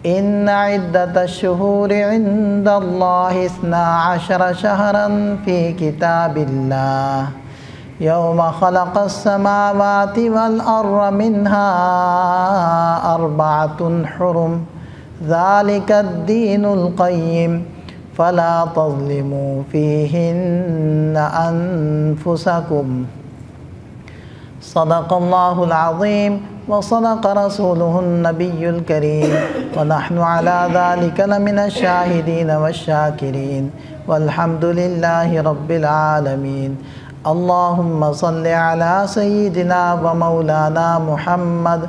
إن عدة الشهور عند الله 12 شهرا في كتاب الله يوم خلق السماوات والأرض منها 4 حرم ذلك الدين القيم فلا تظلموا فيهن أنفسكم صدق الله العظيم وصدق رسوله النبي الكريم ونحن على ذلك لمن الشاهدين والشاكرين والحمد لله رب العالمين اللهم صل على سيدنا ومولانا محمد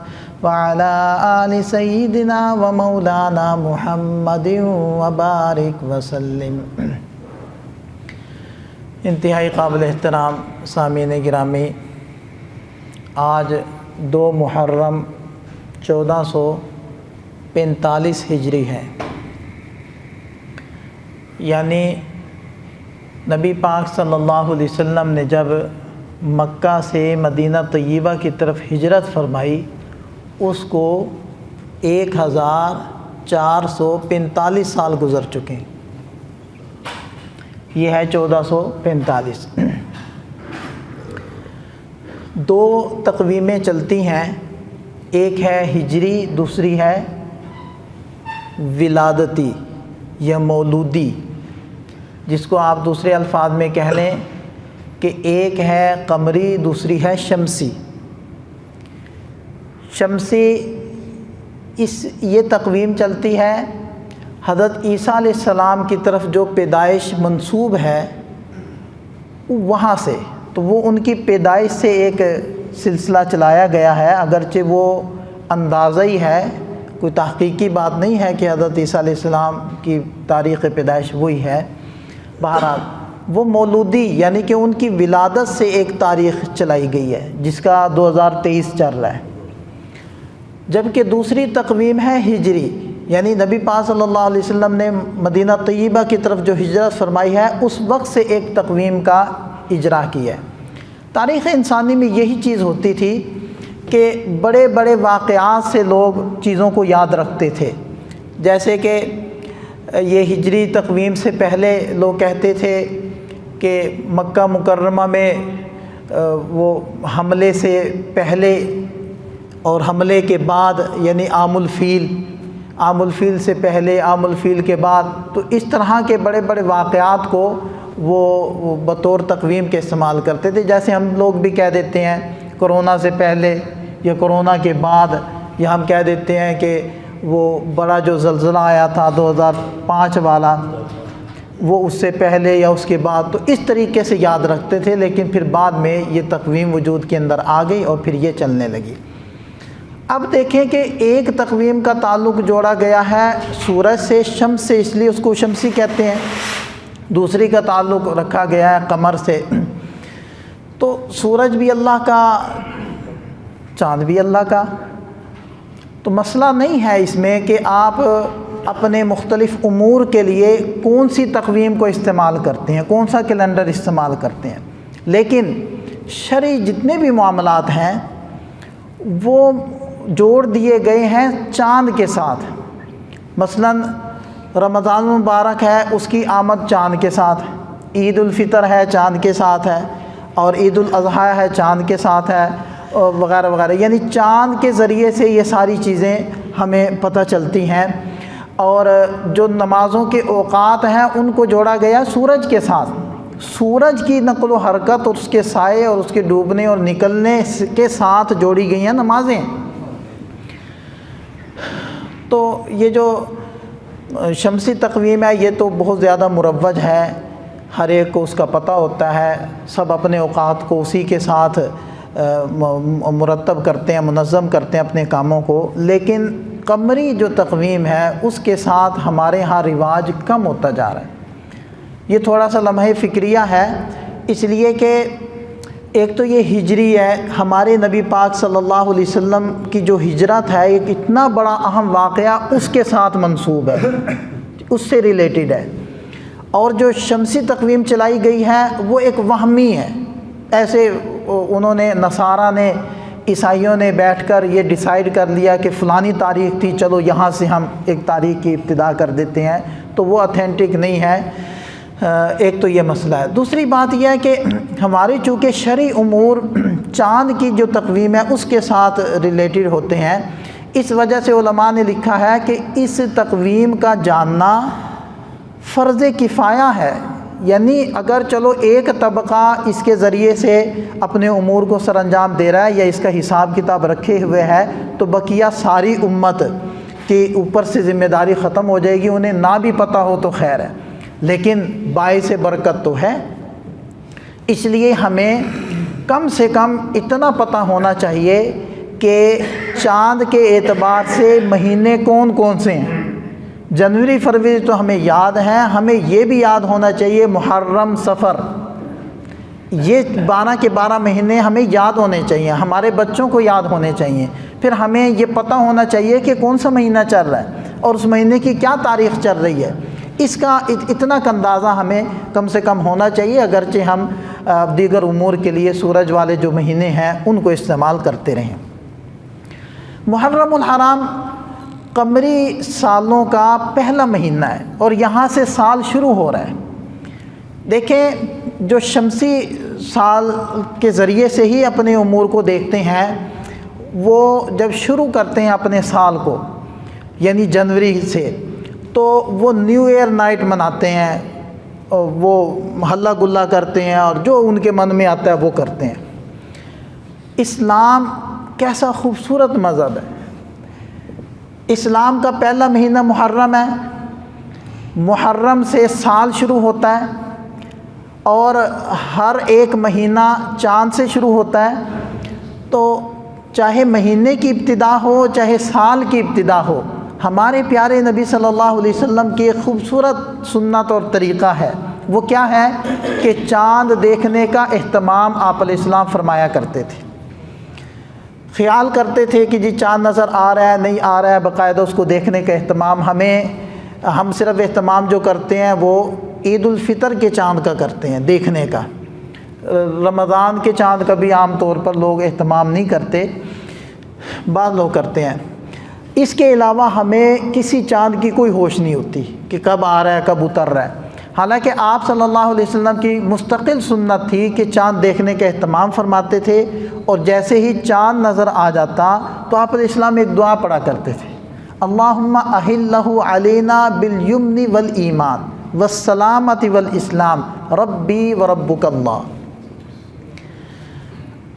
وعلى آل سيدنا ومولانا محمد وبارك وسلم۔ انتہائی قابل احترام سامعین گرامی، آج 2 محرم 1445 ہجری ہے، یعنی نبی پاک صلی اللہ علیہ وسلم نے جب مکہ سے مدینہ طیبہ کی طرف ہجرت فرمائی، اس کو 1445 سال گزر چکے ہیں۔ یہ ہے 1445۔ 2 تقویمیں چلتی ہیں، ایک ہے ہجری، دوسری ہے ولادتی یا مولودی، جس کو آپ دوسرے الفاظ میں کہہ لیں کہ ایک ہے قمری، دوسری ہے شمسی۔ شمسی یہ تقویم چلتی ہے حضرت عیسیٰ علیہ السلام کی طرف جو پیدائش منسوب ہے وہاں سے، تو وہ ان کی پیدائش سے ایک سلسلہ چلایا گیا ہے، اگرچہ وہ اندازہ ہی ہے، کوئی تحقیقی بات نہیں ہے کہ حضرت عیسیٰ علیہ السلام کی تاریخ پیدائش وہی ہے۔ بہرحال وہ مولودی یعنی کہ ان کی ولادت سے ایک تاریخ چلائی گئی ہے جس کا 2023 چل رہا ہے، جبکہ دوسری تقویم ہے ہجری، یعنی نبی پاک صلی اللہ علیہ وسلم نے مدینہ طیبہ کی طرف جو ہجرت فرمائی ہے اس وقت سے ایک تقویم کا اجرا کیا ہے۔ تاریخ انسانی میں یہی چیز ہوتی تھی کہ بڑے بڑے واقعات سے لوگ چیزوں کو یاد رکھتے تھے، جیسے کہ یہ ہجری تقویم سے پہلے لوگ کہتے تھے کہ مکہ مکرمہ میں وہ حملے سے پہلے اور حملے کے بعد، یعنی عام الفیل سے پہلے، عام الفیل کے بعد، تو اس طرح کے بڑے بڑے واقعات کو وہ بطور تقویم کے استعمال کرتے تھے۔ جیسے ہم لوگ بھی کہہ دیتے ہیں کرونا سے پہلے یا کرونا کے بعد، یا ہم کہہ دیتے ہیں کہ وہ بڑا جو زلزلہ آیا تھا 2005 والا وہ اس سے پہلے یا اس کے بعد، تو اس طریقے سے یاد رکھتے تھے، لیکن پھر بعد میں یہ تقویم وجود کے اندر آ گئی اور پھر یہ چلنے لگی۔ اب دیکھیں کہ ایک تقویم کا تعلق جوڑا گیا ہے سورج سے، شمس سے، اس لیے اس کو شمسی کہتے ہیں، دوسری کا تعلق رکھا گیا ہے قمر سے۔ تو سورج بھی اللہ کا، چاند بھی اللہ کا، تو مسئلہ نہیں ہے اس میں کہ آپ اپنے مختلف امور کے لیے کون سی تقویم کو استعمال کرتے ہیں، کون سا کیلنڈر استعمال کرتے ہیں، لیکن شرعی جتنے بھی معاملات ہیں وہ جوڑ دیے گئے ہیں چاند کے ساتھ۔ مثلا رمضان المبارک ہے، اس کی آمد چاند کے ساتھ، عید الفطر ہے چاند کے ساتھ ہے، اور عید الاضحیٰ ہے چاند کے ساتھ ہے، وغیرہ وغیرہ، یعنی چاند کے ذریعے سے یہ ساری چیزیں ہمیں پتہ چلتی ہیں۔ اور جو نمازوں کے اوقات ہیں ان کو جوڑا گیا سورج کے ساتھ، سورج کی نقل و حرکت اور اس کے سائے اور اس کے ڈوبنے اور نکلنے کے ساتھ جوڑی گئی ہیں نمازیں۔ تو یہ جو شمسی تقویم ہے یہ تو بہت زیادہ مروج ہے، ہر ایک کو اس کا پتہ ہوتا ہے، سب اپنے اوقات کو اسی کے ساتھ مرتب کرتے ہیں، منظم کرتے ہیں اپنے کاموں کو، لیکن قمری جو تقویم ہے اس کے ساتھ ہمارے ہاں رواج کم ہوتا جا رہا ہے۔ یہ تھوڑا سا لمحہ فکریہ ہے، اس لیے کہ ایک تو یہ ہجری ہے، ہمارے نبی پاک صلی اللہ علیہ وسلم کی جو ہجرت ہے ایک اتنا بڑا اہم واقعہ اس کے ساتھ منسوب ہے، اس سے ریلیٹڈ ہے، اور جو شمسی تقویم چلائی گئی ہے وہ ایک وہمی ہے، ایسے انہوں نے نصارہ نے عیسائیوں نے بیٹھ کر یہ ڈیسائیڈ کر لیا کہ فلانی تاریخ تھی، چلو یہاں سے ہم ایک تاریخ کی ابتدا کر دیتے ہیں، تو وہ اتھینٹک نہیں ہے۔ ایک تو یہ مسئلہ ہے۔ دوسری بات یہ ہے کہ ہمارے چونکہ شرعی امور چاند کی جو تقویم ہے اس کے ساتھ ریلیٹڈ ہوتے ہیں، اس وجہ سے علماء نے لکھا ہے کہ اس تقویم کا جاننا فرض کفایہ ہے، یعنی اگر چلو ایک طبقہ اس کے ذریعے سے اپنے امور کو سر انجام دے رہا ہے یا اس کا حساب کتاب رکھے ہوئے ہے، تو بقیہ ساری امت کے اوپر سے ذمہ داری ختم ہو جائے گی، انہیں نہ بھی پتہ ہو تو خیر ہے، لیکن باعث برکت تو ہے۔ اس لیے ہمیں کم سے کم اتنا پتہ ہونا چاہیے کہ چاند کے اعتبار سے مہینے کون کون سے ہیں۔ جنوری فروری تو ہمیں یاد ہیں، ہمیں یہ بھی یاد ہونا چاہیے محرم صفر، یہ 12 کے 12 مہینے ہمیں یاد ہونے چاہیے، ہمارے بچوں کو یاد ہونے چاہیے۔ پھر ہمیں یہ پتہ ہونا چاہیے کہ کون سا مہینہ چل رہا ہے اور اس مہینے کی کیا تاریخ چل رہی ہے، اس کا اتنا کا اندازہ ہمیں کم سے کم ہونا چاہیے، اگرچہ ہم دیگر امور کے لیے سورج والے جو مہینے ہیں ان کو استعمال کرتے رہیں۔ محرم الحرام قمری سالوں کا پہلا مہینہ ہے اور یہاں سے سال شروع ہو رہا ہے۔ دیکھیں، جو شمسی سال کے ذریعے سے ہی اپنے امور کو دیکھتے ہیں، وہ جب شروع کرتے ہیں اپنے سال کو یعنی جنوری سے، تو وہ نیو ایئر نائٹ مناتے ہیں، اور وہ ہلا گلا کرتے ہیں اور جو ان کے من میں آتا ہے وہ کرتے ہیں۔ اسلام کیسا خوبصورت مذہب ہے۔ اسلام کا پہلا مہینہ محرم ہے، محرم سے سال شروع ہوتا ہے اور ہر ایک مہینہ چاند سے شروع ہوتا ہے، تو چاہے مہینے کی ابتدا ہو چاہے سال کی ابتدا ہو، ہمارے پیارے نبی صلی اللہ علیہ وسلم کی ایک خوبصورت سنت اور طریقہ ہے۔ وہ کیا ہے کہ چاند دیکھنے کا اہتمام آپ علیہ السلام فرمایا کرتے تھے۔ خیال کرتے تھے کہ جی چاند نظر آ رہا ہے نہیں آ رہا ہے، باقاعدہ اس کو دیکھنے کا اہتمام ہم صرف اہتمام جو کرتے ہیں وہ عید الفطر کے چاند کا کرتے ہیں دیکھنے کا، رمضان کے چاند کا بھی عام طور پر لوگ اہتمام نہیں کرتے، بعض لوگ کرتے ہیں۔ اس کے علاوہ ہمیں کسی چاند کی کوئی ہوش نہیں ہوتی کہ کب آ رہا ہے کب اتر رہا ہے، حالانکہ آپ صلی اللہ علیہ وسلم کی مستقل سنت تھی کہ چاند دیکھنے کا اہتمام فرماتے تھے، اور جیسے ہی چاند نظر آ جاتا تو آپ علیہ السلام ایک دعا پڑھا کرتے تھے، اللہم احلہ علینا بالیمن والایمان والسلامت والاسلام ربی وربک اللہ۔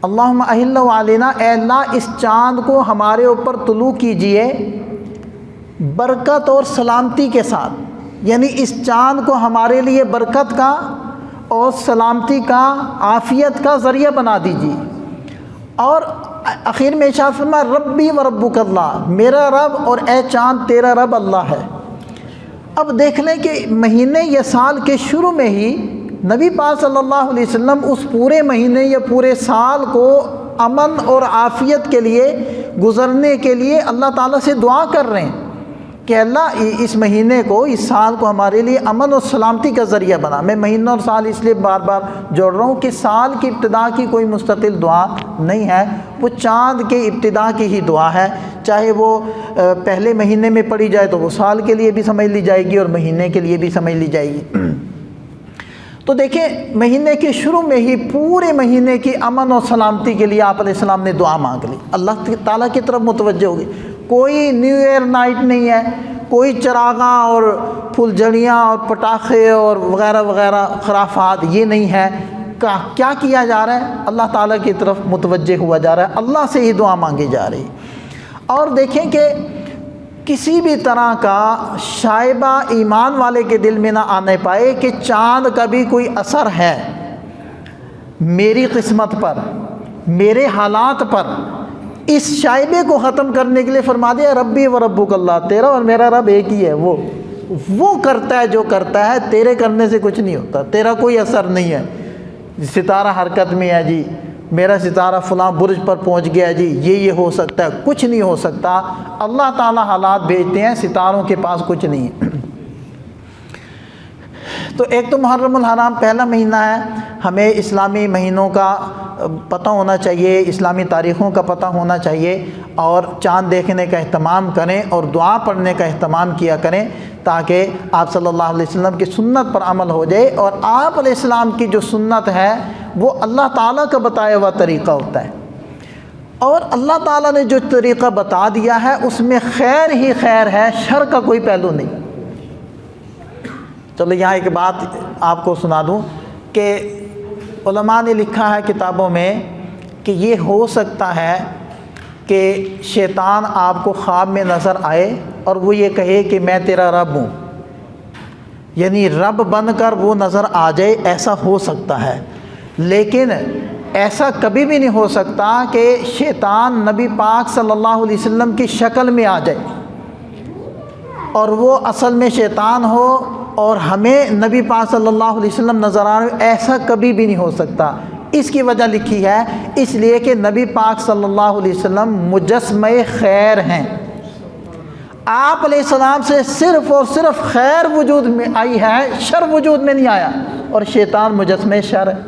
اللہم احلہ علینا، اے اللہ اس چاند کو ہمارے اوپر طلوع کیجئے برکت اور سلامتی کے ساتھ، یعنی اس چاند کو ہمارے لیے برکت کا اور سلامتی کا، عافیت کا ذریعہ بنا دیجیے۔ اور آخر میں ارشاد فرمایا ربی و ربک اللہ، میرا رب اور اے چاند تیرا رب اللہ ہے۔ اب دیکھ لیں کہ مہینے یا سال کے شروع میں ہی نبی پاک صلی اللہ علیہ وسلم اس پورے مہینے یا پورے سال کو امن اور عافیت کے لیے گزرنے کے لیے اللہ تعالیٰ سے دعا کر رہے ہیں کہ اللہ اس مہینے کو، اس سال کو ہمارے لیے امن اور سلامتی کا ذریعہ بنا۔ میں مہینہ اور سال اس لیے بار بار جوڑ رہا ہوں کہ سال کی ابتدا کی کوئی مستقل دعا نہیں ہے، وہ چاند کے ابتدا کی ہی دعا ہے، چاہے وہ پہلے مہینے میں پڑھی جائے تو وہ سال کے لیے بھی سمجھ لی جائے گی اور مہینے کے لیے بھی سمجھ لی جائے گی۔ تو دیکھیں، مہینے کے شروع میں ہی پورے مہینے کی امن اور سلامتی کے لیے آپ علیہ السلام نے دعا مانگ لی، اللہ تعالیٰ کی طرف متوجہ ہو گئی۔ کوئی نیو ایئر نائٹ نہیں ہے، کوئی چراغاں اور پھلجھڑیاں اور پٹاخے اور وغیرہ وغیرہ خرافات یہ نہیں ہے۔ کیا کیا جا رہا ہے؟ اللہ تعالیٰ کی طرف متوجہ ہوا جا رہا ہے، اللہ سے ہی دعا مانگی جا رہی۔ اور دیکھیں کہ کسی بھی طرح کا شائبہ ایمان والے کے دل میں نہ آنے پائے کہ چاند کا بھی کوئی اثر ہے میری قسمت پر، میرے حالات پر۔ اس شائبے کو ختم کرنے کے لیے فرما دیا ربی و ربک اللہ، تیرا اور میرا رب ایک ہی ہے، وہ کرتا ہے جو کرتا ہے، تیرے کرنے سے کچھ نہیں ہوتا، تیرا کوئی اثر نہیں ہے۔ ستارہ حرکت میں ہے جی، میرا ستارہ فلاں برج پر پہنچ گیا جی، یہ ہو سکتا ہے، کچھ نہیں ہو سکتا۔ اللہ تعالیٰ حالات بھیجتے ہیں، ستاروں کے پاس کچھ نہیں ہے۔ تو ایک تو محرم الحرام پہلا مہینہ ہے، ہمیں اسلامی مہینوں کا پتہ ہونا چاہیے، اسلامی تاریخوں کا پتہ ہونا چاہیے، اور چاند دیکھنے کا اہتمام کریں اور دعا پڑھنے کا اہتمام کیا کریں تاکہ آپ صلی اللہ علیہ وسلم کی سنت پر عمل ہو جائے۔ اور آپ علیہ السلام کی جو سنت ہے وہ اللہ تعالیٰ کا بتایا ہوا طریقہ ہوتا ہے، اور اللہ تعالیٰ نے جو طریقہ بتا دیا ہے اس میں خیر ہی خیر ہے، شر کا کوئی پہلو نہیں۔ چلو یہاں ایک بات آپ کو سنا دوں کہ علماء نے لکھا ہے کتابوں میں کہ یہ ہو سکتا ہے کہ شیطان آپ کو خواب میں نظر آئے اور وہ یہ کہے کہ میں تیرا رب ہوں، یعنی رب بن کر وہ نظر آ جائے، ایسا ہو سکتا ہے۔ لیکن ایسا کبھی بھی نہیں ہو سکتا کہ شیطان نبی پاک صلی اللہ علیہ وسلم کی شکل میں آ جائے اور وہ اصل میں شیطان ہو اور ہمیں نبی پاک صلی اللہ علیہ وسلم نظر آ رہے، ایسا کبھی بھی نہیں ہو سکتا۔ اس کی وجہ لکھی ہے اس لیے کہ نبی پاک صلی اللہ علیہ وسلم مجسمہ خیر ہیں، آپ علیہ السلام سے صرف اور صرف خیر وجود میں آئی ہے، شر وجود میں نہیں آیا، اور شیطان مجسمہ شر ہے۔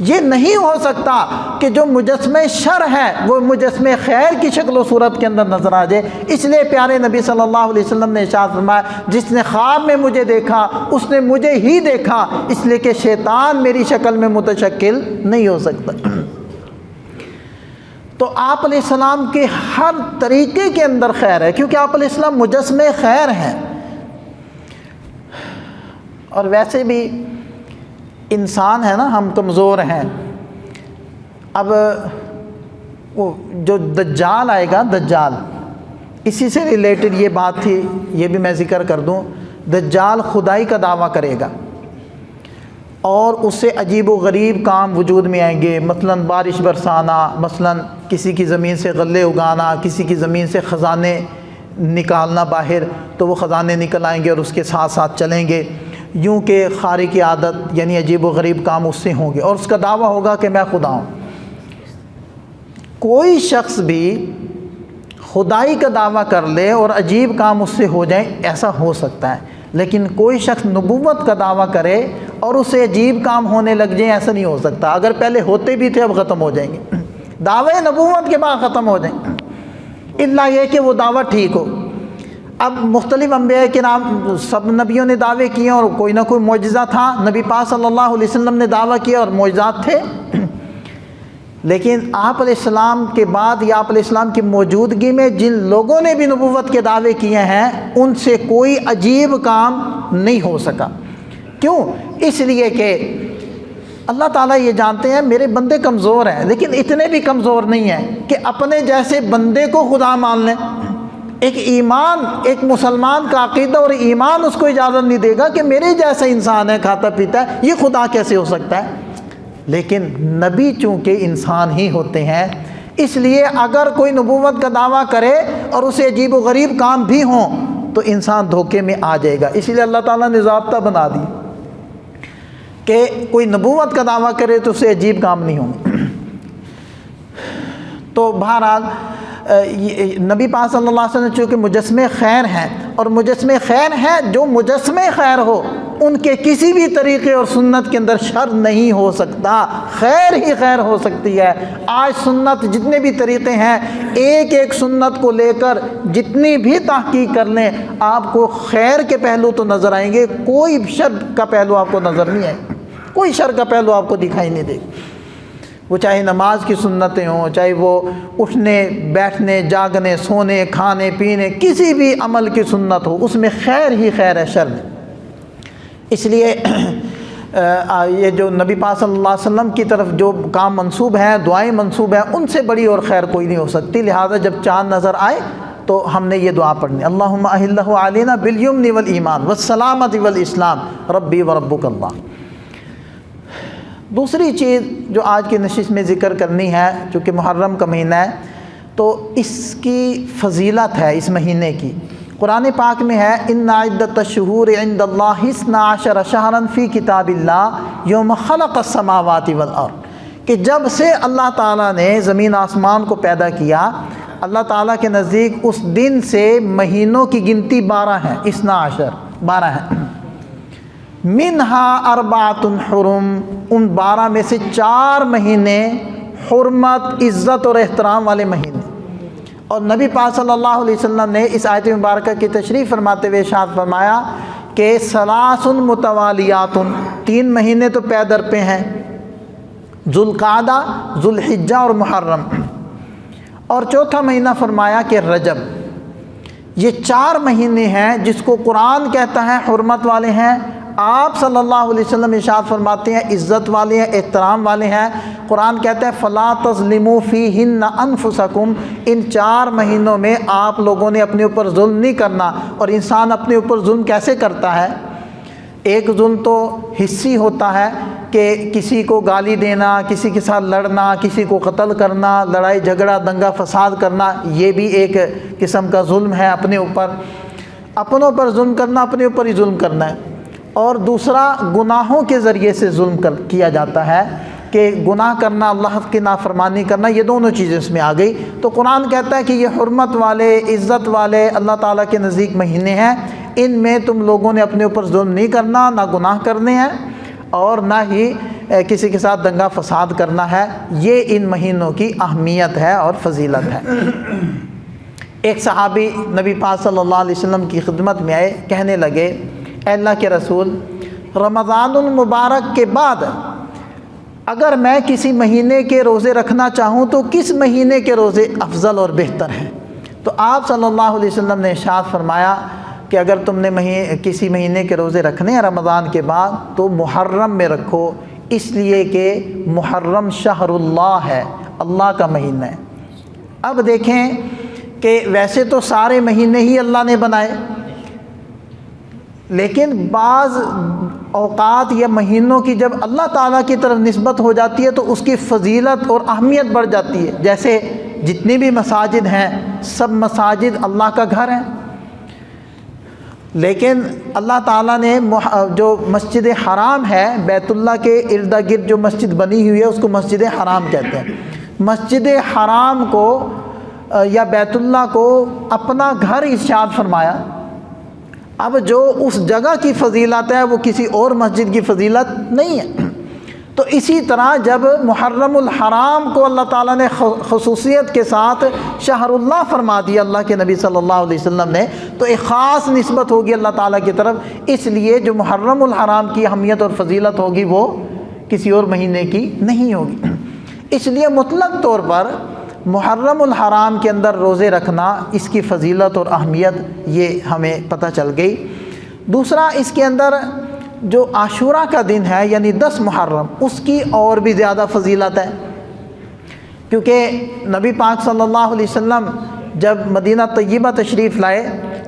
یہ نہیں ہو سکتا کہ جو مجسمہ شر ہے وہ مجسمہ خیر کی شکل و صورت کے اندر نظر آ جائے۔ اس لیے پیارے نبی صلی اللہ علیہ وسلم نے ارشاد فرمایا جس نے خواب میں مجھے دیکھا اس نے مجھے ہی دیکھا، اس لیے کہ شیطان میری شکل میں متشکل نہیں ہو سکتا۔ تو آپ علیہ السلام کے ہر طریقے کے اندر خیر ہے، کیونکہ آپ علیہ السلام مجسمہ خیر ہیں۔ اور ویسے بھی انسان ہے نا، ہم کمزور ہیں۔ اب وہ جو دجال آئے گا، دجال، اسی سے ریلیٹڈ یہ بات تھی، یہ بھی میں ذکر کر دوں۔ دجال خدائی کا دعویٰ کرے گا اور اس سے عجیب و غریب کام وجود میں آئیں گے، مثلاً بارش برسانا، مثلاً کسی کی زمین سے غلے اگانا، کسی کی زمین سے خزانے نکالنا باہر، تو وہ خزانے نکل آئیں گے اور اس کے ساتھ ساتھ چلیں گے، یوں کہ خارق عادت یعنی عجیب و غریب کام اس سے ہوں گے، اور اس کا دعویٰ ہوگا کہ میں خدا ہوں۔ کوئی شخص بھی خدائی کا دعویٰ کر لے اور عجیب کام اس سے ہو جائیں، ایسا ہو سکتا ہے، لیکن کوئی شخص نبوت کا دعویٰ کرے اور اسے عجیب کام ہونے لگ جائیں، ایسا نہیں ہو سکتا۔ اگر پہلے ہوتے بھی تھے اب ختم ہو جائیں گے، دعوے نبوت کے بعد ختم ہو جائیں گے، الا یہ کہ وہ دعویٰ ٹھیک ہو۔ اب مختلف انبیاء کے نام، سب نبیوں نے دعوے کیے اور کوئی نہ کوئی معجزہ تھا، نبی پاک صلی اللہ علیہ وسلم نے دعویٰ کیا اور معجزات تھے، لیکن آپ علیہ السلام کے بعد یا آپ علیہ السلام کی موجودگی میں جن لوگوں نے بھی نبوت کے دعوے کیے ہیں ان سے کوئی عجیب کام نہیں ہو سکا۔ کیوں؟ اس لیے کہ اللہ تعالیٰ یہ جانتے ہیں میرے بندے کمزور ہیں، لیکن اتنے بھی کمزور نہیں ہیں کہ اپنے جیسے بندے کو خدا مان لیں۔ ایک ایمان، ایک مسلمان کا عقیدہ اور ایمان اس کو اجازت نہیں دے گا کہ میرے جیسا انسان ہے، کھاتا پیتا ہے، یہ خدا کیسے ہو سکتا ہے؟ لیکن نبی چونکہ انسان ہی ہوتے ہیں، اس لیے اگر کوئی نبوت کا دعویٰ کرے اور اسے عجیب و غریب کام بھی ہوں تو انسان دھوکے میں آ جائے گا۔ اس لیے اللہ تعالیٰ نے ضابطہ بنا دی کہ کوئی نبوت کا دعویٰ کرے تو اسے عجیب کام نہیں ہوں گے۔ تو بہرحال نبی پاک صلی اللہ علیہ وسلم چونکہ مجسمہ خیر ہیں، اور مجسمہ خیر ہیں، جو مجسمہ خیر ہو ان کے کسی بھی طریقے اور سنت کے اندر شر نہیں ہو سکتا، خیر ہی خیر ہو سکتی ہے۔ آج سنت جتنے بھی طریقے ہیں، ایک ایک سنت کو لے کر جتنی بھی تحقیق کر لیں آپ کو خیر کے پہلو تو نظر آئیں گے، کوئی شر کا پہلو آپ کو نظر نہیں آئے گا، کوئی شر کا پہلو آپ کو دکھائی نہیں دے گا۔ وہ چاہے نماز کی سنتیں ہوں، چاہے وہ اٹھنے بیٹھنے جاگنے سونے کھانے پینے کسی بھی عمل کی سنت ہو، اس میں خیر ہی خیر ہے، شر نہیں۔ اس لیے یہ جو نبی پاک صلی اللہ علیہ وسلم کی طرف جو کام منسوب ہیں، دعائیں منسوب ہیں، ان سے بڑی اور خیر کوئی نہیں ہو سکتی۔ لہذا جب چاند نظر آئے تو ہم نے یہ دعا پڑھنی، اللہم اہلہ علینا بالیمن والایمان والسلامۃ والاسلام ربی وربک اللہ۔ دوسری چیز جو آج کی نشست میں ذکر کرنی ہے، چونکہ محرم کا مہینہ ہے تو اس کی فضیلت ہے اس مہینے کی۔ قرآن پاک میں ہے ان عدۃ الشہور عند اللہ 12 شہرا فی کتاب اللہ یوم خلق السماوات والارض، کہ جب سے اللہ تعالیٰ نے زمین آسمان کو پیدا کیا، اللہ تعالیٰ کے نزدیک اس دن سے مہینوں کی گنتی 12 ہیں، 12 ہیں۔ منہا اربعۃ حرم، ان 12 میں سے 4 مہینے حرمت، عزت اور احترام والے مہینے۔ اور نبی پاک صلی اللہ علیہ وسلم نے اس آیت مبارکہ کی تشریح فرماتے ہوئے ارشاد فرمایا کہ ثلاث متوالیات، 3 مہینے تو پے در پہ ہیں، ذوالقعدہ، ذوالحجہ اور محرم، اور چوتھا مہینہ فرمایا کہ رجب۔ یہ 4 مہینے ہیں جس کو قرآن کہتا ہے حرمت والے ہیں، آپ صلی اللہ علیہ وسلم ارشاد فرماتے ہیں عزت والے ہیں، احترام والے ہیں۔ قرآن کہتا ہے فَلَا تَظْلِمُوا فِيهِنَّ أَنفُسَكُمْ، ان 4 مہینوں میں آپ لوگوں نے اپنے اوپر ظلم نہیں کرنا۔ اور انسان اپنے اوپر ظلم کیسے کرتا ہے؟ ایک ظلم تو حصی ہوتا ہے کہ کسی کو گالی دینا، کسی کے ساتھ لڑنا، کسی کو قتل کرنا، لڑائی جھگڑا دنگا فساد کرنا، یہ بھی ایک قسم کا ظلم ہے اپنے اوپر۔ اپنوں پر ظلم کرنا، اپنے اوپر ہی ظلم کرنا ہے۔ اور دوسرا گناہوں کے ذریعے سے ظلم کیا جاتا ہے کہ گناہ کرنا، اللہ کی نافرمانی کرنا، یہ دونوں چیزیں اس میں آ گئی۔ تو قرآن کہتا ہے کہ یہ حرمت والے، عزت والے اللہ تعالیٰ کے نزدیک مہینے ہیں، ان میں تم لوگوں نے اپنے اوپر ظلم نہیں کرنا، نہ گناہ کرنے ہیں اور نہ ہی کسی کے ساتھ دنگا فساد کرنا ہے۔ یہ ان مہینوں کی اہمیت ہے اور فضیلت ہے۔ ایک صحابی نبی پاک صلی اللہ علیہ وسلم کی خدمت میں آئے، کہنے لگے اے اللہ کے رسول، رمضان المبارک کے بعد اگر میں کسی مہینے کے روزے رکھنا چاہوں تو کس مہینے کے روزے افضل اور بہتر ہیں؟ تو آپ صلی اللہ علیہ وسلم نے ارشاد فرمایا کہ اگر تم نے کسی مہینے کے روزے رکھنے ہیں رمضان کے بعد تو محرم میں رکھو، اس لیے کہ محرم شہر اللہ ہے، اللہ کا مہینہ ہے۔ اب دیکھیں کہ ویسے تو سارے مہینے ہی اللہ نے بنائے، لیکن بعض اوقات یا مہینوں کی جب اللہ تعالیٰ کی طرف نسبت ہو جاتی ہے تو اس کی فضیلت اور اہمیت بڑھ جاتی ہے۔ جیسے جتنی بھی مساجد ہیں، سب مساجد اللہ کا گھر ہیں، لیکن اللہ تعالیٰ نے جو مسجد حرام ہے، بیت اللہ کے ارد گرد جو مسجد بنی ہوئی ہے اس کو مسجد حرام کہتے ہیں۔ مسجد حرام کو یا بیت اللہ کو اپنا گھر ارشاد فرمایا۔ اب جو اس جگہ کی فضیلت ہے وہ کسی اور مسجد کی فضیلت نہیں ہے۔ تو اسی طرح جب محرم الحرام کو اللہ تعالیٰ نے خصوصیت کے ساتھ شہر اللہ فرما دیا اللہ کے نبی صلی اللہ علیہ وسلم نے، تو ایک خاص نسبت ہوگی اللہ تعالیٰ کی طرف، اس لیے جو محرم الحرام کی اہمیت اور فضیلت ہوگی وہ کسی اور مہینے کی نہیں ہوگی۔ اس لیے مطلق طور پر محرم الحرام کے اندر روزے رکھنا، اس کی فضیلت اور اہمیت یہ ہمیں پتہ چل گئی۔ دوسرا، اس کے اندر جو عاشورہ کا دن ہے یعنی 10 محرم، اس کی اور بھی زیادہ فضیلت ہے، کیونکہ نبی پاک صلی اللہ علیہ وسلم جب مدینہ طیبہ تشریف لائے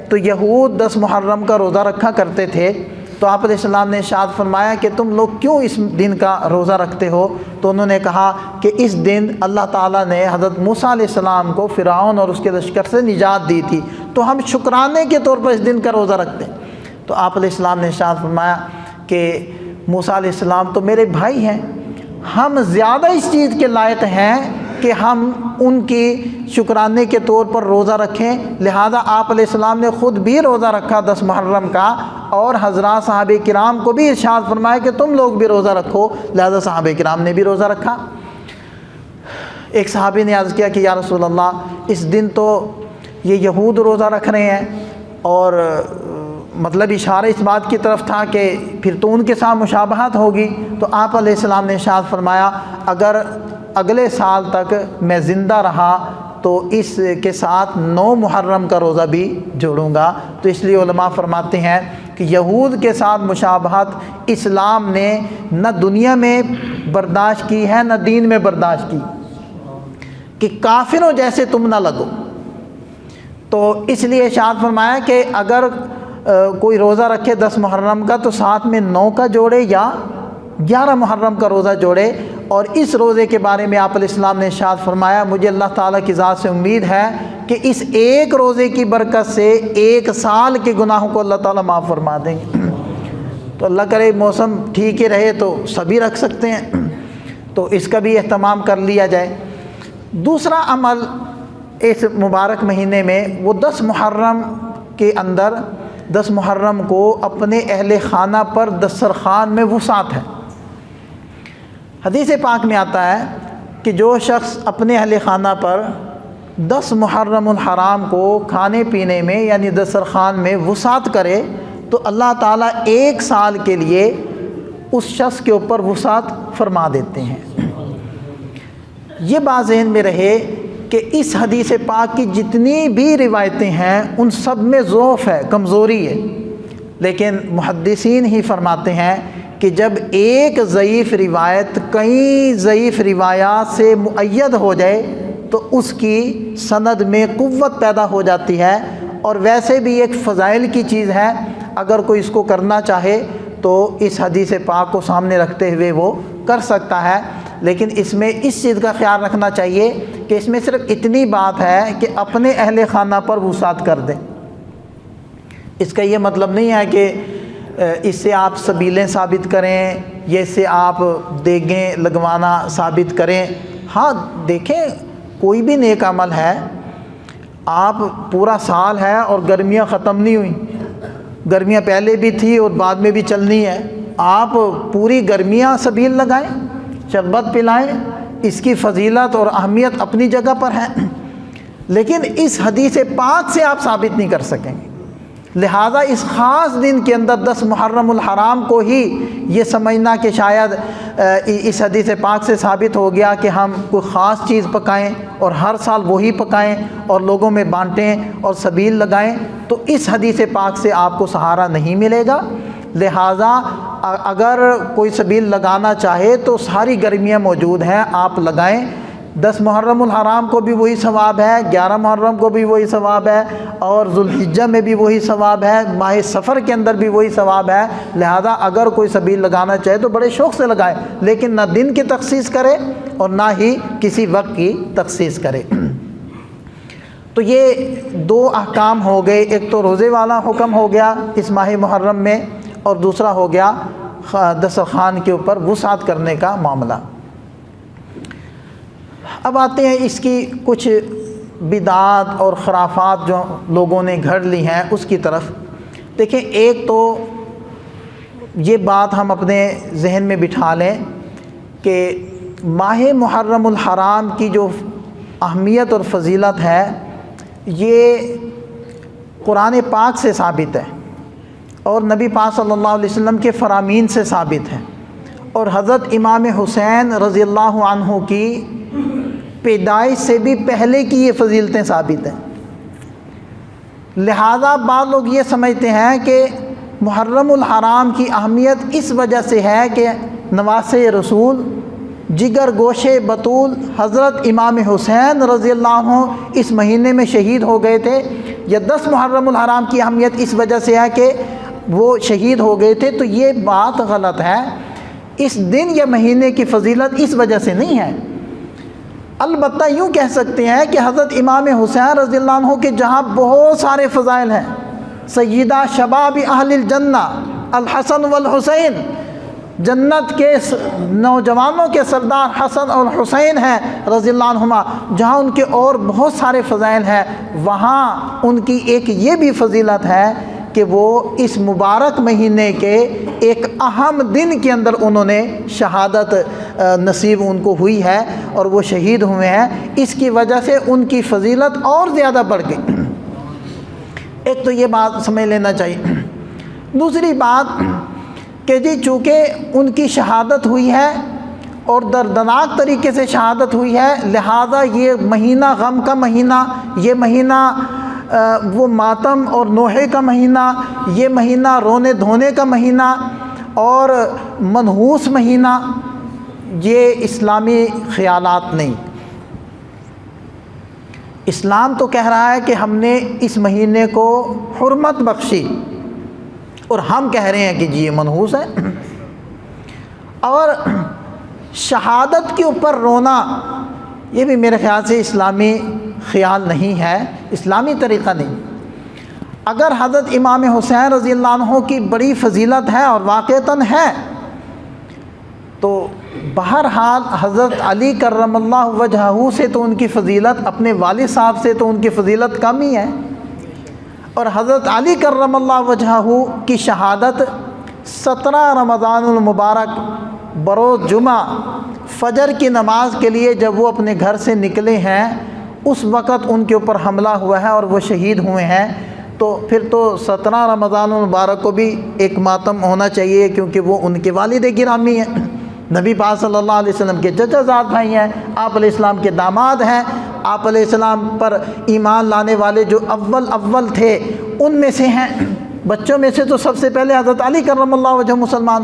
تو یہود 10 محرم کا روزہ رکھا کرتے تھے، تو آپ علیہ السلام نے ارشاد فرمایا کہ تم لوگ کیوں اس دن کا روزہ رکھتے ہو؟ تو انہوں نے کہا کہ اس دن اللہ تعالیٰ نے حضرت موسیٰ علیہ السلام کو فرعون اور اس کے لشکر سے نجات دی تھی، تو ہم شکرانے کے طور پر اس دن کا روزہ رکھتے ہیں۔ تو آپ علیہ السلام نے ارشاد فرمایا کہ موسیٰ علیہ السلام تو میرے بھائی ہیں، ہم زیادہ اس چیز کے لائق ہیں کہ ہم ان کی شکرانے کے طور پر روزہ رکھیں، لہذا آپ علیہ السلام نے خود بھی روزہ رکھا 10 محرم کا، اور حضرات صحابہ کرام کو بھی ارشاد فرمایا کہ تم لوگ بھی روزہ رکھو، لہذا صحابہ کرام نے بھی روزہ رکھا۔ ایک صحابی نے عرض کیا کہ یا رسول اللہ، اس دن تو یہ یہود روزہ رکھ رہے ہیں، اور مطلب اشارہ اس بات کی طرف تھا کہ پھر تو ان کے ساتھ مشابہت ہوگی۔ تو آپ علیہ السلام نے ارشاد فرمایا اگر اگلے سال تک میں زندہ رہا تو اس کے ساتھ 9 محرم کا روزہ بھی جوڑوں گا۔ تو اس لیے علماء فرماتے ہیں کہ یہود کے ساتھ مشابہت اسلام نے نہ دنیا میں برداشت کی ہے نہ دین میں برداشت کی، کہ کافروں جیسے تم نہ لگو۔ تو اس لیے ارشاد فرمایا کہ اگر کوئی روزہ رکھے 10 محرم کا تو ساتھ میں 9 کا جوڑے یا 11 محرم کا روزہ جوڑے۔ اور اس روزے کے بارے میں آپ علیہ السلام نے ارشاد فرمایا مجھے اللہ تعالیٰ کی ذات سے امید ہے کہ اس ایک روزے کی برکت سے 1 سال کے گناہوں کو اللہ تعالیٰ معاف فرما دیں گے۔ تو اللہ کرے موسم ٹھیک ہی رہے تو سبھی رکھ سکتے ہیں، تو اس کا بھی اہتمام کر لیا جائے۔ دوسرا عمل اس مبارک مہینے میں وہ 10 محرم کے اندر 10 محرم کو اپنے اہل خانہ پر دسترخوان میں وسعت ہے۔ حدیث پاک میں آتا ہے کہ جو شخص اپنے اہل خانہ پر 10 محرم الحرام کو کھانے پینے میں یعنی دسترخوان میں وسعت کرے تو اللہ تعالیٰ 1 سال کے لیے اس شخص کے اوپر وسعت فرما دیتے ہیں۔ یہ بات ذہن میں رہے کہ اس حدیث پاک کی جتنی بھی روایتیں ہیں ان سب میں ضعف ہے، کمزوری ہے، لیکن محدثین ہی فرماتے ہیں کہ جب ایک ضعیف روایت کئی ضعیف روایات سے مؤید ہو جائے تو اس کی سند میں قوت پیدا ہو جاتی ہے، اور ویسے بھی ایک فضائل کی چیز ہے، اگر کوئی اس کو کرنا چاہے تو اس حدیث پاک کو سامنے رکھتے ہوئے وہ کر سکتا ہے۔ لیکن اس میں اس چیز کا خیال رکھنا چاہیے کہ اس میں صرف اتنی بات ہے کہ اپنے اہل خانہ پر وسعت کر دیں۔ اس کا یہ مطلب نہیں ہے کہ اس سے آپ سبیلیں ثابت کریں یا اس سے آپ دیگیں لگوانا ثابت کریں۔ ہاں دیکھیں، کوئی بھی نیک عمل ہے، آپ پورا سال ہے اور گرمیاں ختم نہیں ہوئیں، گرمیاں پہلے بھی تھی اور بعد میں بھی چلنی ہے، آپ پوری گرمیاں سبیل لگائیں، شربت پلائیں، اس کی فضیلت اور اہمیت اپنی جگہ پر ہے، لیکن اس حدیث پاک سے آپ ثابت نہیں کر سکیں گے۔ لہٰذا اس خاص دن کے اندر 10 محرم الحرام کو ہی یہ سمجھنا کہ شاید اس حدیث پاک سے ثابت ہو گیا کہ ہم کوئی خاص چیز پکائیں اور ہر سال وہی پکائیں اور لوگوں میں بانٹیں اور سبیل لگائیں، تو اس حدیث پاک سے آپ کو سہارا نہیں ملے گا۔ لہٰذا اگر کوئی سبیل لگانا چاہے تو ساری گرمیاں موجود ہیں، آپ لگائیں۔ 10 محرم الحرام کو بھی وہی ثواب ہے، 11 محرم کو بھی وہی ثواب ہے، اور ذوالحجہ میں بھی وہی ثواب ہے، ماہ سفر کے اندر بھی وہی ثواب ہے۔ لہذا اگر کوئی سبیل لگانا چاہے تو بڑے شوق سے لگائے، لیکن نہ دن کی تخصیص کرے اور نہ ہی کسی وقت کی تخصیص کرے۔ تو یہ 2 احکام ہو گئے، ایک تو روزے والا حکم ہو گیا اس ماہ محرم میں، اور دوسرا ہو گیا دسترخوان کے اوپر وسعت کرنے کا معاملہ۔ اب آتے ہیں اس کی کچھ بدعات اور خرافات جو لوگوں نے گھڑ لی ہیں اس کی طرف۔ دیکھیں، ایک تو یہ بات ہم اپنے ذہن میں بٹھا لیں کہ ماہ محرم الحرام کی جو اہمیت اور فضیلت ہے یہ قرآن پاک سے ثابت ہے اور نبی پاک صلی اللہ علیہ وسلم کے فرامین سے ثابت ہے، اور حضرت امام حسین رضی اللہ عنہ کی پیدائش سے بھی پہلے کی یہ فضیلتیں ثابت ہیں۔ لہذا بعض لوگ یہ سمجھتے ہیں کہ محرم الحرام کی اہمیت اس وجہ سے ہے کہ نواسے رسول جگر گوشے بطول حضرت امام حسین رضی اللہ عنہ اس مہینے میں شہید ہو گئے تھے، یا 10 محرم الحرام کی اہمیت اس وجہ سے ہے کہ وہ شہید ہو گئے تھے، تو یہ بات غلط ہے۔ اس دن یا مہینے کی فضیلت اس وجہ سے نہیں ہے۔ البتہ یوں کہہ سکتے ہیں کہ حضرت امام حسین رضی اللہ عنہ کے جہاں بہت سارے فضائل ہیں، سیدہ شباب اہل الجنہ الحسن والحسین، جنت کے نوجوانوں کے سردار حسن اور حسین ہیں رضی اللہ عنہما، جہاں ان کے اور بہت سارے فضائل ہیں، وہاں ان کی ایک یہ بھی فضیلت ہے کہ وہ اس مبارک مہینے کے ایک اہم دن کے اندر انہوں نے شہادت نصیب ان کو ہوئی ہے اور وہ شہید ہوئے ہیں، اس کی وجہ سے ان کی فضیلت اور زیادہ بڑھ گئی۔ ایک تو یہ بات سمجھ لینا چاہیے۔ دوسری بات کہ جی چونکہ ان کی شہادت ہوئی ہے اور دردناک طریقے سے شہادت ہوئی ہے، لہذا یہ مہینہ غم کا مہینہ، یہ مہینہ وہ ماتم اور نوحے کا مہینہ، یہ مہینہ رونے دھونے کا مہینہ اور منحوس مہینہ، یہ اسلامی خیالات نہیں۔ اسلام تو کہہ رہا ہے کہ ہم نے اس مہینے کو حرمت بخشی، اور ہم کہہ رہے ہیں کہ جی یہ منحوس ہے۔ اور شہادت کے اوپر رونا یہ بھی میرے خیال سے اسلامی خیال نہیں ہے، اسلامی طریقہ نہیں۔ اگر حضرت امام حسین رضی اللہ عنہ کی بڑی فضیلت ہے اور واقعتاً ہے، تو بہرحال حضرت علی کرم اللہ وجہہ سے تو ان کی فضیلت، اپنے والد صاحب سے تو ان کی فضیلت کم ہی ہے۔ اور حضرت علی کرم اللہ وجہہ کی شہادت 17 رمضان المبارک بروز جمعہ فجر کی نماز کے لیے جب وہ اپنے گھر سے نکلے ہیں اس وقت ان کے اوپر حملہ ہوا ہے اور وہ شہید ہوئے ہیں، تو پھر تو 17 رمضان المبارک کو بھی ایک ماتم ہونا چاہیے، کیونکہ وہ ان کے والد گرامی ہیں، نبی پاک صلی اللہ علیہ وسلم کے چچا زاد بھائی ہیں، آپ علیہ السلام کے داماد ہیں، آپ علیہ السلام پر ایمان لانے والے جو اول تھے ان میں سے ہیں، بچوں میں سے تو سب سے پہلے حضرت علی کرم اللہ وجہ مسلمان۔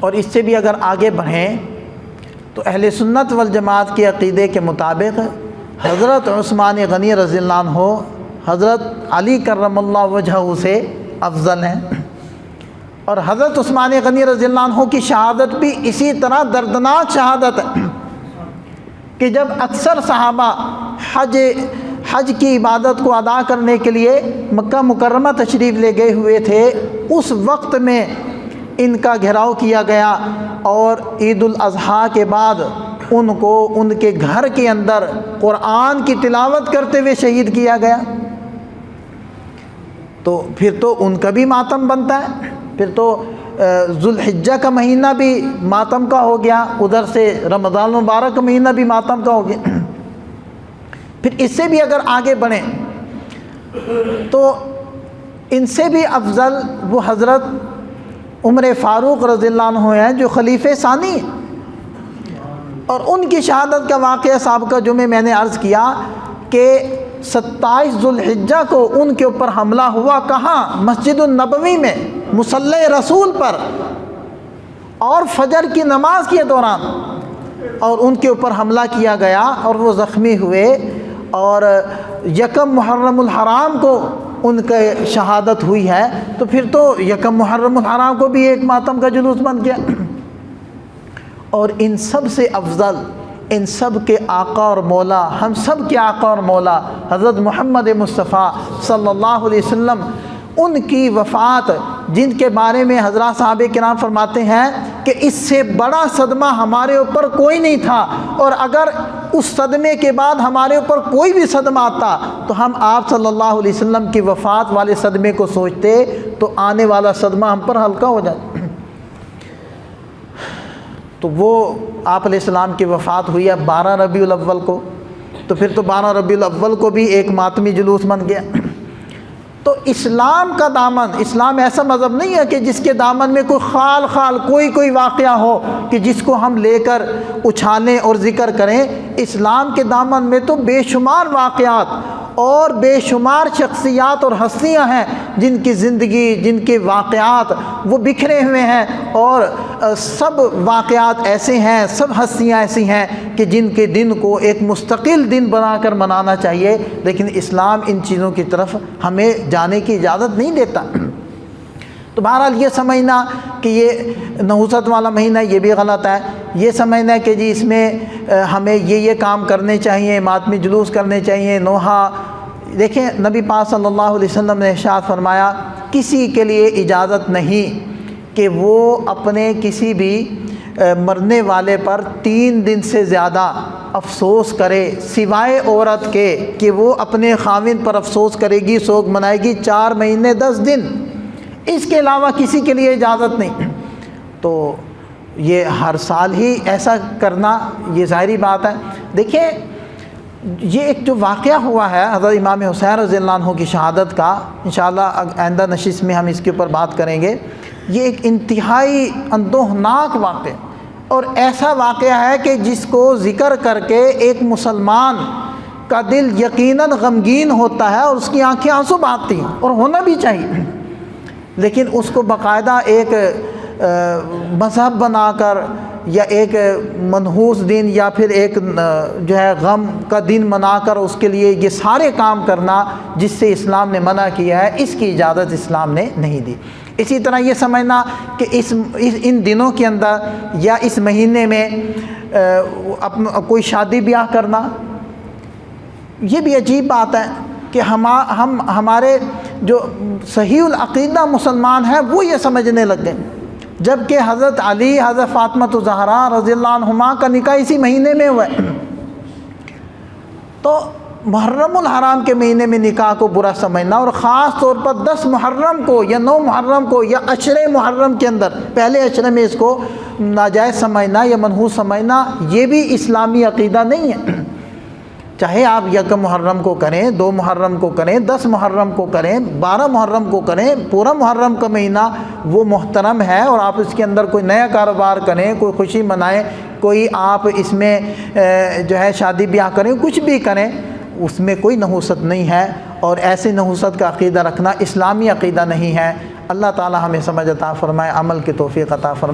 اور اس سے بھی اگر آگے بڑھیں تو اہل سنت والجماعت کے عقیدے کے مطابق حضرت عثمان غنی رضی اللہ عنہ حضرت علی کرم اللہ وجہہ سے افضل ہیں، اور حضرت عثمان غنی رضی اللہ عنہ کی شہادت بھی اسی طرح دردناک شہادت ہے کہ جب اکثر صحابہ حج کی عبادت کو ادا کرنے کے لیے مکہ مکرمہ تشریف لے گئے ہوئے تھے، اس وقت میں ان کا گھیراؤ کیا گیا اور عید الاضحیٰ کے بعد ان کو ان کے گھر کے اندر قرآن کی تلاوت کرتے ہوئے شہید کیا گیا، تو پھر تو ان کا بھی ماتم بنتا ہے، پھر تو ذوالحجہ کا مہینہ بھی ماتم کا ہو گیا، ادھر سے رمضان المبارک کا مہینہ بھی ماتم کا ہو گیا۔ پھر اس سے بھی اگر آگے بڑھیں تو ان سے بھی افضل وہ حضرت عمر فاروق رضی اللہ عنہ ہیں جو خلیفہ ثانی ہیں، اور ان کی شہادت کا واقعہ سابقہ جمعہ میں نے عرض کیا کہ 27 ذوالحجہ کو ان کے اوپر حملہ ہوا، کہاں؟ مسجد النبوی میں مصلی رسول پر، اور فجر کی نماز کے دوران، اور ان کے اوپر حملہ کیا گیا اور وہ زخمی ہوئے، اور یکم محرم الحرام کو ان کا شہادت ہوئی ہے، تو پھر تو یکم محرم الحرام کو بھی ایک ماتم کا جلوس بن گیا۔ اور ان سب سے افضل، ان سب کے آقا اور مولا، ہم سب کے آقا اور مولا حضرت محمد مصطفیٰ صلی اللہ علیہ وسلم، ان کی وفات جن کے بارے میں حضرات صحابہ کرام فرماتے ہیں کہ اس سے بڑا صدمہ ہمارے اوپر کوئی نہیں تھا، اور اگر اس صدمے کے بعد ہمارے اوپر کوئی بھی صدمہ آتا تو ہم آپ صلی اللہ علیہ وسلم کی وفات والے صدمے کو سوچتے تو آنے والا صدمہ ہم پر ہلکا ہو جاتا۔ تو وہ آپ علیہ السلام کی وفات ہوئی ہے 12 ربیع الاول کو، تو پھر تو 12 ربیع الاول کو بھی ایک ماتمی جلوس بن گیا۔ تو اسلام کا دامن، اسلام ایسا مذہب نہیں ہے کہ جس کے دامن میں کوئی خال کوئی واقعہ ہو کہ جس کو ہم لے کر اچھالیں اور ذکر کریں۔ اسلام کے دامن میں تو بے شمار واقعات اور بے شمار شخصیات اور ہستیاں ہیں جن کی زندگی، جن کے واقعات وہ بکھرے ہوئے ہیں، اور سب واقعات ایسے ہیں، سب ہستیاں ایسی ہیں کہ جن کے دن کو ایک مستقل دن بنا کر منانا چاہیے، لیکن اسلام ان چیزوں کی طرف ہمیں جانے کی اجازت نہیں دیتا۔ تو بہرحال یہ سمجھنا کہ یہ نحوست والا مہینہ یہ بھی غلط ہے، یہ سمجھنا کہ جی اس میں ہمیں یہ کام کرنے چاہیے، ماتمی جلوس کرنے چاہیے، نوحہ۔ دیکھیں نبی پاک صلی اللہ علیہ وسلم نے ارشاد فرمایا کسی کے لیے اجازت نہیں کہ وہ اپنے کسی بھی مرنے والے پر 3 دن سے زیادہ افسوس کرے، سوائے عورت کے کہ وہ اپنے خاوند پر افسوس کرے گی، سوگ منائے گی 4 مہینے 10 دن، اس کے علاوہ کسی کے لیے اجازت نہیں۔ تو یہ ہر سال ہی ایسا کرنا یہ ظاہری بات ہے۔ دیکھیں یہ ایک جو واقعہ ہوا ہے حضرت امام حسین رضی اللہ عنہ کی شہادت کا، انشاءاللہ آئندہ نشست میں ہم اس کے اوپر بات کریں گے، یہ ایک انتہائی اندوہناک واقعہ اور ایسا واقعہ ہے کہ جس کو ذکر کر کے ایک مسلمان کا دل یقیناً غمگین ہوتا ہے اور اس کی آنکھیں آنسو بہاتی ہیں، اور ہونا بھی چاہیے، لیکن اس کو باقاعدہ ایک مذہب بنا کر یا ایک منحوس دن یا پھر ایک جو ہے غم کا دن منا کر اس کے لیے یہ سارے کام کرنا جس سے اسلام نے منع کیا ہے، اس کی اجازت اسلام نے نہیں دی۔ اسی طرح یہ سمجھنا کہ ان دنوں کے اندر یا اس مہینے میں کوئی شادی بیاہ کرنا، یہ بھی عجیب بات ہے کہ ہمارے جو صحیح العقیدہ مسلمان ہیں وہ یہ سمجھنے لگ گئے، جبکہ حضرت علی، حضرت فاطمہ الزہرا رضی اللہ عنہما کا نکاح اسی مہینے میں ہوا ہے۔ تو محرم الحرام کے مہینے میں نکاح کو برا سمجھنا، اور خاص طور پر 10 محرم کو یا 9 محرم کو یا عشرے محرم کے اندر پہلے عشرے میں اس کو ناجائز سمجھنا یا منحوس سمجھنا، یہ بھی اسلامی عقیدہ نہیں ہے۔ چاہے آپ 1 محرم کو کریں، 2 محرم کو کریں، 10 محرم کو کریں، 12 محرم کو کریں، پورا محرم کا مہینہ وہ محترم ہے، اور آپ اس کے اندر کوئی نیا کاروبار کریں، کوئی خوشی منائیں، کوئی آپ اس میں جو ہے شادی بیاہ کریں، کچھ بھی کریں، اس میں کوئی نحوست نہیں ہے، اور ایسے نحوست کا عقیدہ رکھنا اسلامی عقیدہ نہیں ہے۔ اللہ تعالی ہمیں سمجھ عطا فرمائے، عمل کی توفیق عطا فرمائے۔